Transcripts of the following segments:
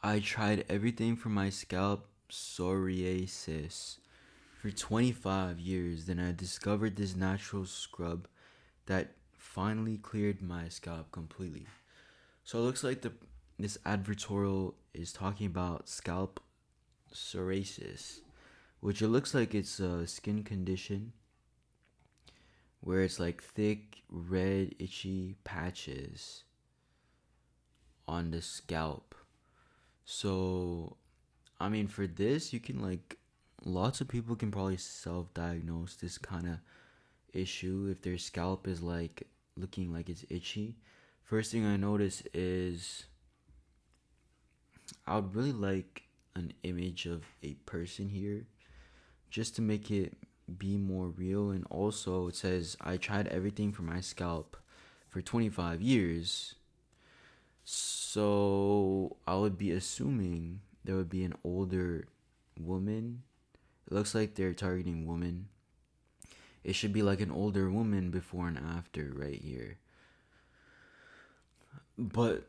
I tried everything for my scalp psoriasis for 25 years. Then I discovered this natural scrub that finally cleared my scalp completely. So it looks like the this advertorial is talking about scalp psoriasis, which it looks like it's a skin condition where it's like thick, red, itchy patches on the scalp. So, I mean, for this, you can like, lots of people can probably self diagnose this kind of issue if their scalp is like looking like it's itchy. First thing I notice is I would really like an image of a person here just to make it be more real. And also, it says, I tried everything for my scalp for 25 years. So, I would be assuming there would be an older woman. It looks like they're targeting women. It should be like an older woman before and after right here. But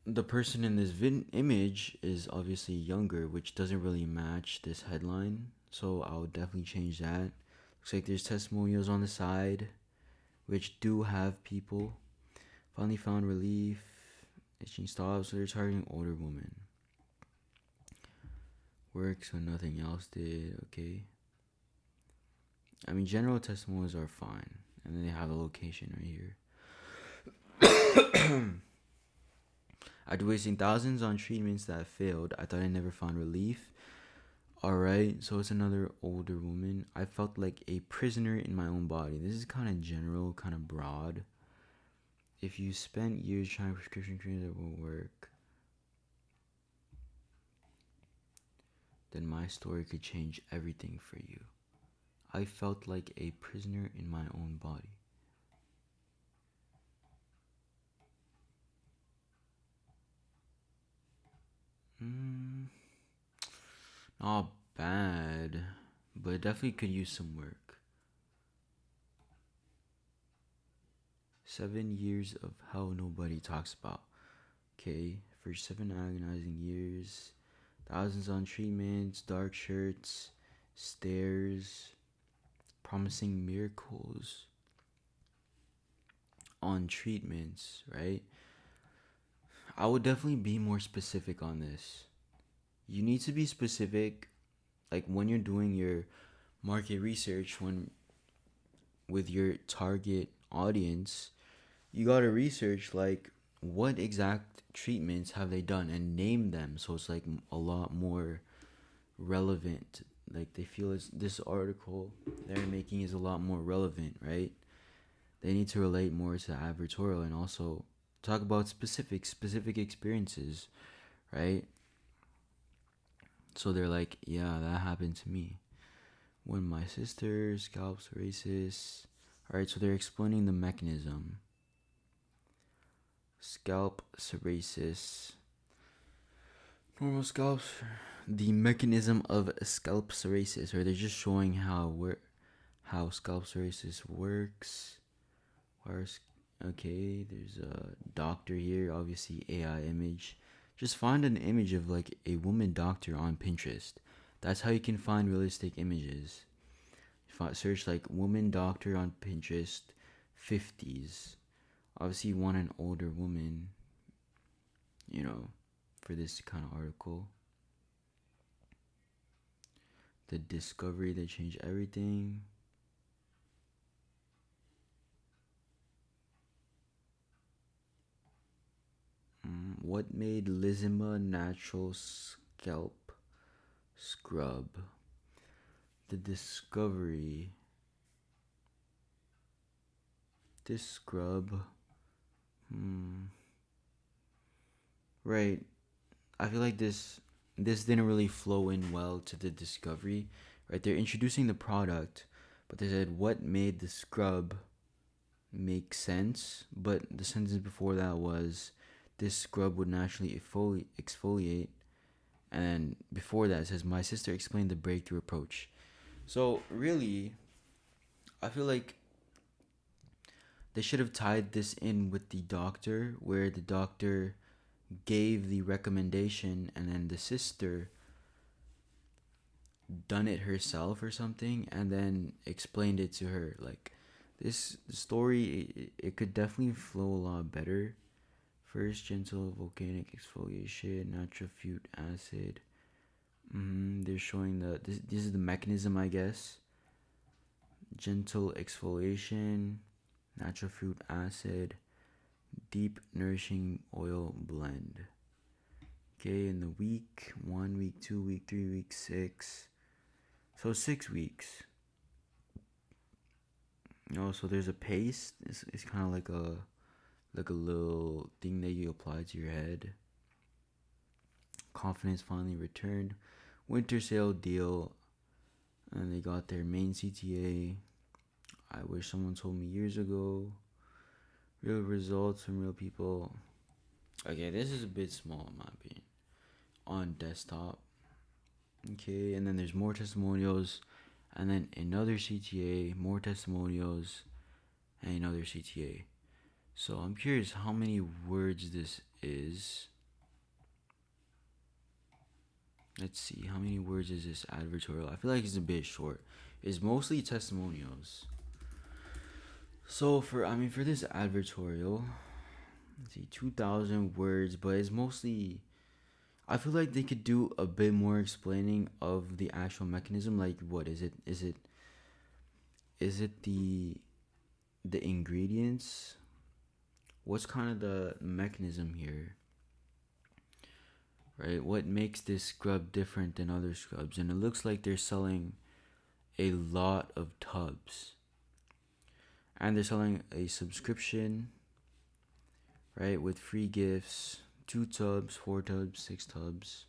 the person in this image is obviously younger, which doesn't really match this headline. So I would definitely change that. Looks like there's testimonials on the side, which do have people. Finally found relief. Itching stops, so they're targeting older women. Works when nothing else did. Okay. I mean, general testimonials are fine. And then they have the location right here. After wasting thousands on treatments that failed, I thought I never found relief. Alright, so it's another older woman. I felt like a prisoner in my own body. This is kind of general, kind of broad. If you spent years trying prescription treatment that won't work, then my story could change everything for you. I felt like a prisoner in my own body. Not bad, but it definitely could use some work. 7 years of hell nobody talks about. Okay, for 7 agonizing years, thousands on treatments, dark shirts, stairs, promising miracles on treatments, right? I would definitely be more specific on this. You need to be specific, like when you're doing your market research, when with your target audience, you gotta research like what exact treatments have they done and name them, so it's like a lot more relevant. Like they feel as this article they're making is a lot more relevant, right? They need to relate more to advertorial and also talk about specific experiences, right? So they're like, yeah, that happened to me when my sister scalps racist. All right, so they're explaining the mechanism. Scalp psoriasis. Normal scalps. The mechanism of scalp psoriasis, or they're just showing how scalp psoriasis works. Okay, there's a doctor here, obviously AI image. Just find an image of like a woman doctor on Pinterest. That's how you can find realistic images. Search like woman doctor on Pinterest, 50s. Obviously, you want an older woman, you know, for this kind of article. The discovery that changed everything. What made Lizima natural scalp scrub? The discovery. This scrub. Right. I feel like this didn't really flow in well to the discovery. Right. They're introducing the product, but they said what made the scrub make sense. But the sentence before that was this scrub would naturally exfoliate. And then before that it says my sister explained the breakthrough approach. So really, I feel like they should have tied this in with the doctor, where the doctor gave the recommendation, and then the sister done it herself or something, and then explained it to her. Like, this story, it could definitely flow a lot better. First, gentle volcanic exfoliation, natural fruit acid. They're showing this is the mechanism, I guess. Gentle exfoliation, natural fruit acid, deep nourishing oil blend. Okay, in the week 1, week 2, week 3, week 6. So 6 weeks. Oh, so there's a paste. It's kind of like a little thing that you apply to your head. Confidence finally returned. Winter sale deal. And they got their main CTA. I wish someone told me years ago. Real results from real people. Okay, this is a bit small in my opinion. On desktop. Okay, and then there's more testimonials. And then another CTA, more testimonials, and another CTA. So I'm curious how many words this is. Let's see, how many words is this advertorial? I feel like it's a bit short. It's mostly testimonials. So for this advertorial, let's see, 2,000 words, but it's mostly. I feel like they could do a bit more explaining of the actual mechanism. Like, what is it? Is it the ingredients? What's kind of the mechanism here? Right? What makes this scrub different than other scrubs? And it looks like they're selling a lot of tubs. And they're selling a subscription, right? With free gifts. 2 tubs, 4 tubs, 6 tubs.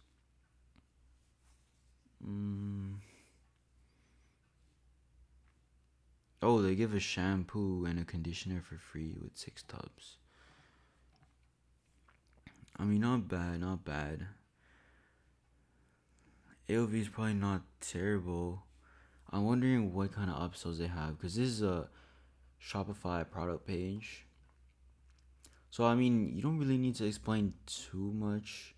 Oh, they give a shampoo and a conditioner for free with 6 tubs. I mean, not bad, not bad. AOV is probably not terrible. I'm wondering what kind of upsells they have, because this is a Shopify product page. So, I mean, you don't really need to explain too much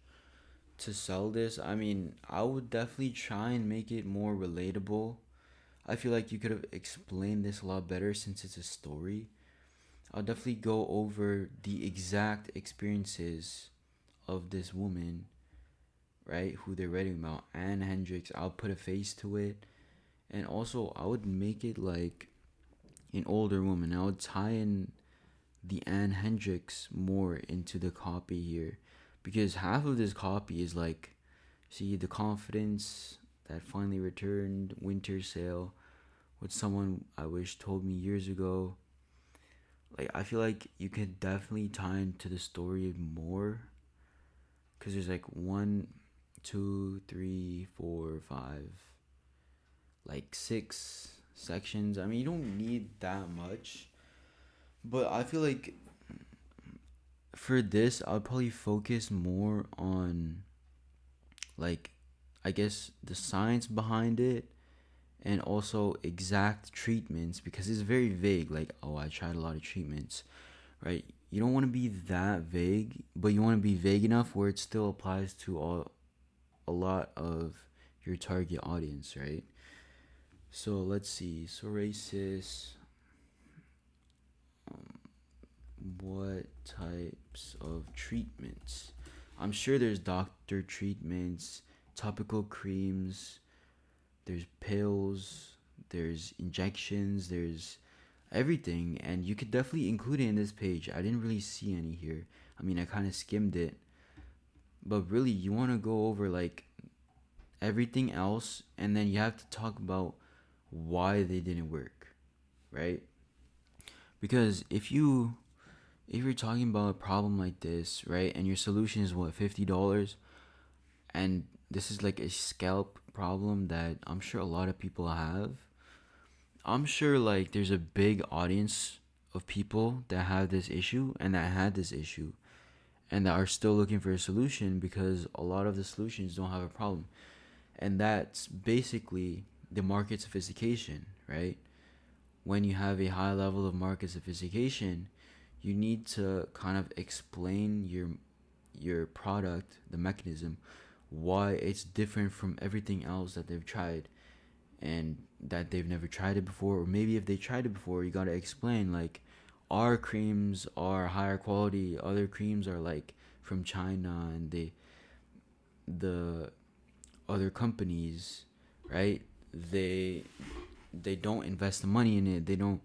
to sell this. I mean, I would definitely try and make it more relatable. I feel like you could have explained this a lot better since it's a story. I'll definitely go over the exact experiences of this woman, right, who they're writing about, Anne Hendricks. I'll put a face to it. And also, I would make it like an older woman. I would tie in the Anne Hendricks more into the copy here, because half of this copy is like, see, the confidence that finally returned, winter sale, with someone I wish told me years ago. Like, I feel like you could definitely tie into the story more, because there's like 1, 2, 3, 4, 5, like 6 sections. I mean, you don't need that much, but I feel like for this, I'll probably focus more on, like, I guess the science behind it, and also exact treatments, because it's very vague. Like, oh, I tried a lot of treatments, right? You don't want to be that vague, but you want to be vague enough where it still applies to a lot of your target audience, right? So let's see. Psoriasis. What types of treatments? I'm sure there's doctor treatments, topical creams, there's pills, there's injections, there's everything, and you could definitely include it in this page. I didn't really see any here. I mean, I kind of skimmed it, but really, you want to go over like everything else, and then you have to talk about why they didn't work, right? Because if you're talking about a problem like this, right, and your solution is what, $50, and this is like a scalp problem that I'm sure a lot of people have. I'm sure like there's a big audience of people that have this issue and that had this issue and that are still looking for a solution, because a lot of the solutions don't have a problem. And that's basically the market sophistication, right? When you have a high level of market sophistication, you need to kind of explain your product, the mechanism, why it's different from everything else that they've tried, and that they've never tried it before. Or maybe if they tried it before, you gotta explain like our creams are higher quality, other creams are like from China, and the other companies, right? They they don't invest the money in it. They don't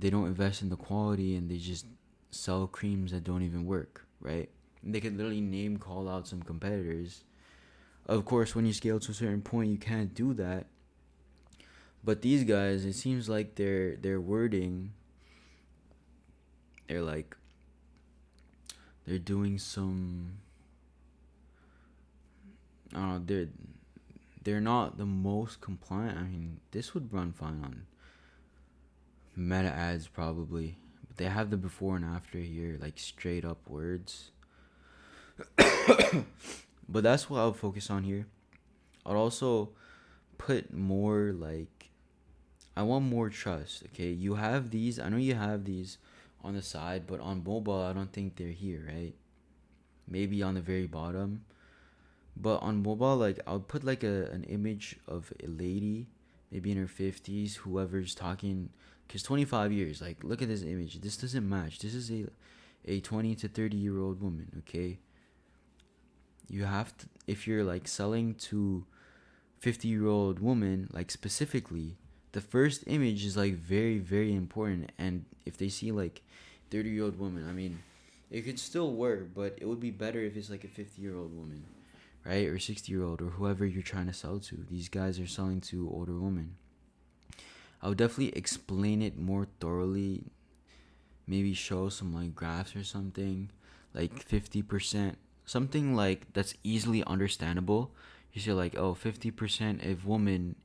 invest in the quality, and they just sell creams that don't even work, right? And they could literally name call out some competitors. Of course, when you scale to a certain point, you can't do that. But these guys, it seems like their wording, they're like they're doing some. I don't know. They're not the most compliant. I mean, this would run fine on Meta ads probably. But they have the before and after here, like straight up words. But that's what I'll focus on here. I'll also put more like I want more trust. Okay, you have these. I know you have these on the side, but on mobile, I don't think they're here, right? Maybe on the very bottom. But on mobile, like I'll put like an image of a lady, maybe in her 50s, whoever's talking, cause 25 years. Like, look at this image. This doesn't match. This is a 20 to 30-year-old woman. Okay, you have to, if you're like selling to 50-year-old woman, like specifically, the first image is like very very important. And if they see like 30-year-old woman, I mean, it could still work, but it would be better if it's like a 50-year-old woman, right? Or 60-year-old, or whoever you're trying to sell to. These guys are selling to older women. I would definitely explain it more thoroughly. Maybe show some like graphs or something, like 50%, something like that's easily understandable. You say like, oh, 50% of women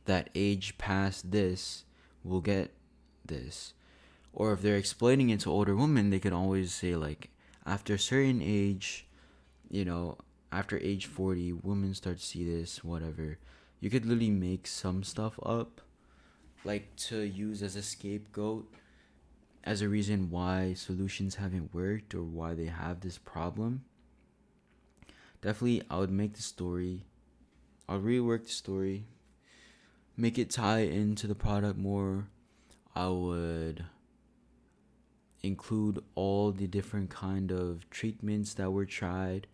that age past this will get this. Or if they're explaining it to older women, they could always say like, after a certain age, you know, after age 40, women start to see this, whatever. You could literally make some stuff up, like to use as a scapegoat, as a reason why solutions haven't worked or why they have this problem. Definitely, I would make the story, I'll rework the story, make it tie into the product more. I would include all the different kind of treatments that were tried.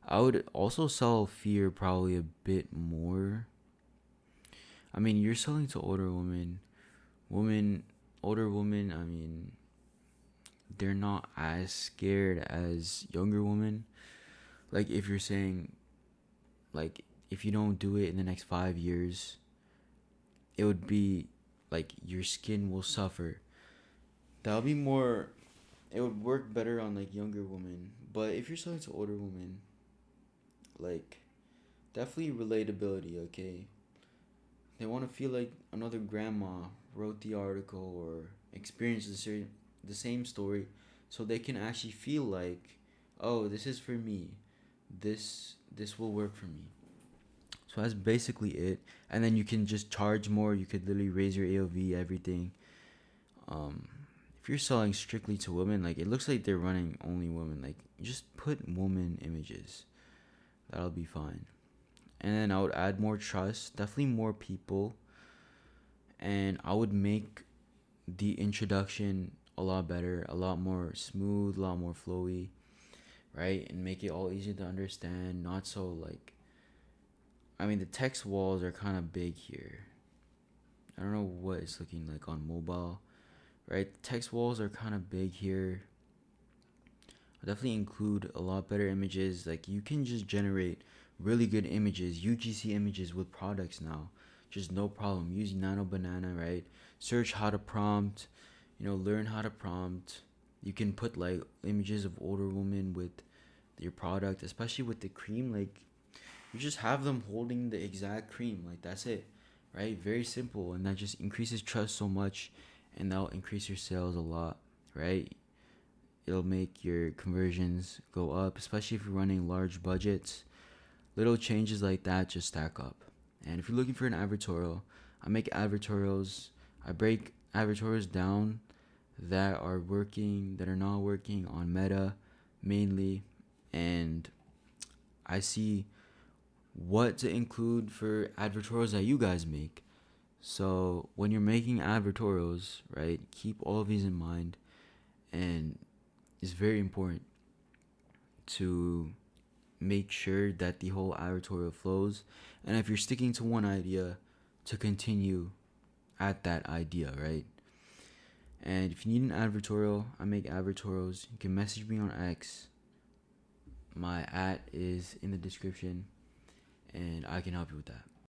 I would also sell fear probably a bit more. I mean, you're selling to older older women. I mean, they're not as scared as younger women. Like if you're saying, like if you don't do it in the next 5 years, it would be like your skin will suffer. That'll be more. It would work better on like younger women. But if you're selling to older women, like definitely relatability. Okay, they want to feel like another grandma wrote the article or experienced the same story, so they can actually feel like, oh, this is for me. This will work for me. So that's basically it. And then you can just charge more. You could literally raise your AOV, everything. Um, if you're selling strictly to women, like it looks like they're running only women. Like just put woman images. That'll be fine. And then I would add more trust, definitely more people, and I would make the introduction a lot better, a lot more smooth, a lot more flowy, right? And make it all easy to understand, not so like, I mean, the text walls are kind of big here. I don't know what it's looking like on mobile, right? The text walls are kind of big here. I'll definitely include a lot better images. Like you can just generate really good images, UGC images with products now. Just no problem. Use Nano Banana, right? Search how to prompt, learn how to prompt. You can put like images of older women with your product, especially with the cream. Like you just have them holding the exact cream. Like that's it, right? Very simple, and that just increases trust so much, and that'll increase your sales a lot, right? It'll make your conversions go up, especially if you're running large budgets. Little changes like that just stack up. And if you're looking for an advertorial, I make advertorials. I break advertorials down that are working, that are not working on Meta mainly, and I see what to include for advertorials that you guys make. So when you're making advertorials, right, keep all of these in mind, and it's very important to make sure that the whole advertorial flows, and if you're sticking to one idea, to continue at that idea, right? And if you need an advertorial, I make advertorials. You can message me on X. My @ is in the description, and I can help you with that.